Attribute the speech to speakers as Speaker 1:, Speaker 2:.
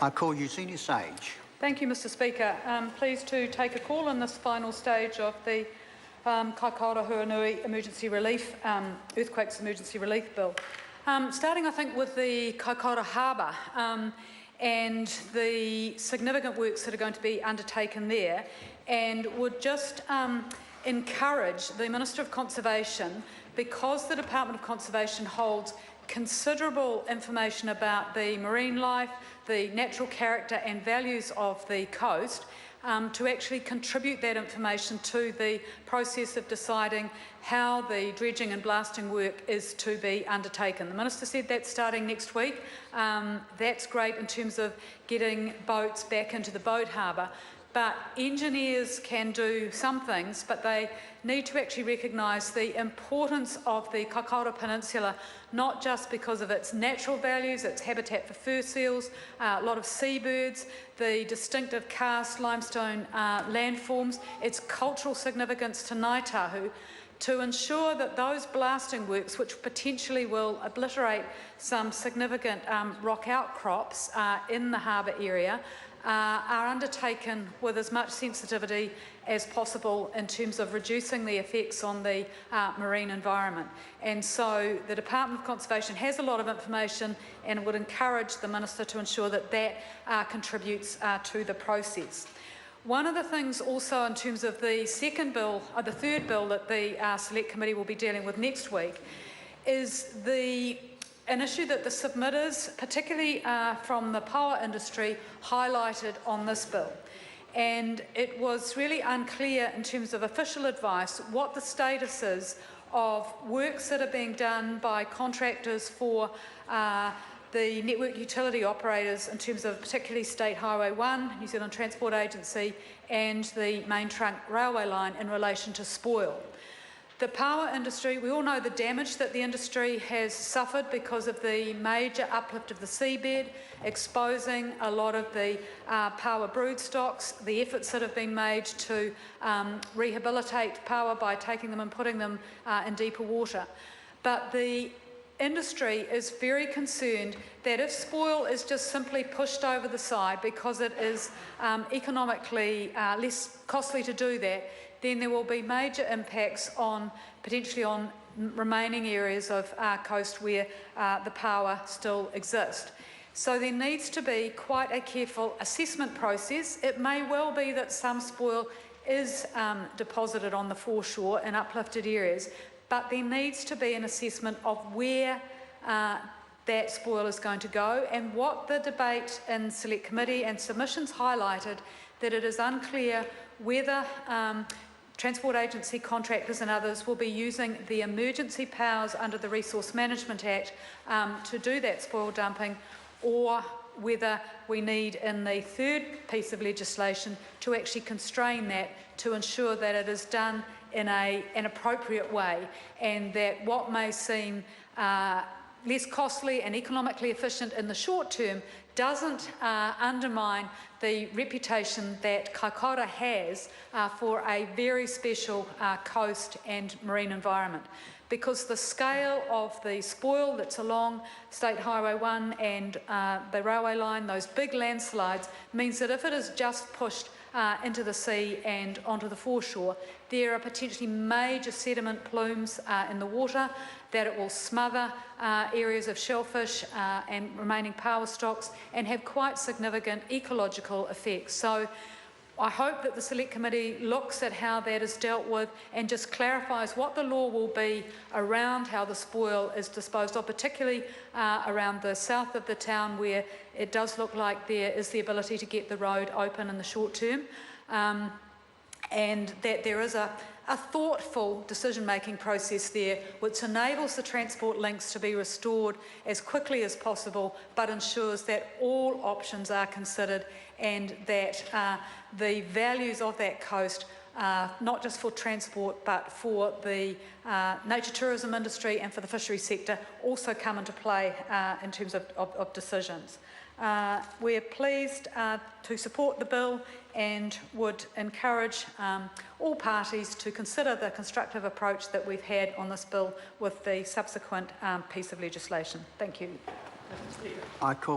Speaker 1: I call you Senior Sage.
Speaker 2: Thank you, Mr Speaker. Pleased to take a call in this final stage of the Kaikōura Hurunui Emergency Relief, Earthquakes Emergency Relief Bill. Starting, I think, with the Kaikōura Harbour and the significant works that are going to be undertaken there, and would just encourage the Minister of Conservation, because the Department of Conservation holds considerable information about the marine life, the natural character and values of the coast, to actually contribute that information to the process of deciding how the dredging and blasting work is to be undertaken. The Minister said that's starting next week. That's great in terms of getting boats back into the boat harbour. But engineers can do some things, but they need to actually recognise the importance of the Kaikōura Peninsula, not just because of its natural values, its habitat for fur seals, a lot of seabirds, the distinctive karst limestone landforms, its cultural significance to Ngāi Tahu, to ensure that those blasting works, which potentially will obliterate some significant rock outcrops in the harbour area, are undertaken with as much sensitivity as possible in terms of reducing the effects on the marine environment. And so the Department of Conservation has a lot of information and would encourage the Minister to ensure that that contributes to the process. One of the things also in terms of the second bill, or the third bill that the Select Committee will be dealing with next week, is an issue that the submitters, particularly from the power industry, highlighted on this bill. And it was really unclear in terms of official advice what the status is of works that are being done by contractors for the network utility operators in terms of particularly State Highway 1, New Zealand Transport Agency, and the main trunk railway line in relation to spoil. The power industry, we all know the damage that the industry has suffered because of the major uplift of the seabed, exposing a lot of the power broodstocks, the efforts that have been made to rehabilitate power by taking them and putting them in deeper water. But the industry is very concerned that if spoil is just simply pushed over the side because it is economically less costly to do that, then there will be major impacts on potentially on remaining areas of our coast where the power still exists. So there needs to be quite a careful assessment process. It may well be that some spoil is deposited on the foreshore in uplifted areas, but there needs to be an assessment of where that spoil is going to go, and what the debate in Select Committee and submissions highlighted, that it is unclear whether Transport Agency contractors and others will be using the emergency powers under the Resource Management Act to do that spoil dumping, or whether we need in the third piece of legislation to actually constrain that to ensure that it is done in an appropriate way, and that what may seem less costly and economically efficient in the short term doesn't undermine the reputation that Kaikōura has for a very special coast and marine environment. Because the scale of the spoil that's along State Highway 1 and the railway line, those big landslides, means that if it is just pushed into the sea and onto the foreshore, there are potentially major sediment plumes in the water, that it will smother areas of shellfish and remaining power stocks and have quite significant ecological effects. So I hope that the Select Committee looks at how that is dealt with and just clarifies what the law will be around how the spoil is disposed of, particularly around the south of the town, where it does look like there is the ability to get the road open in the short term, and that there is a thoughtful decision-making process there which enables the transport links to be restored as quickly as possible, but ensures that all options are considered and that the values of that coast, not just for transport but for the nature tourism industry and for the fishery sector, also come into play in terms of decisions. We're pleased to support the bill and would encourage all parties to consider the constructive approach that we've had on this bill with the subsequent piece of legislation. Thank you.
Speaker 1: I call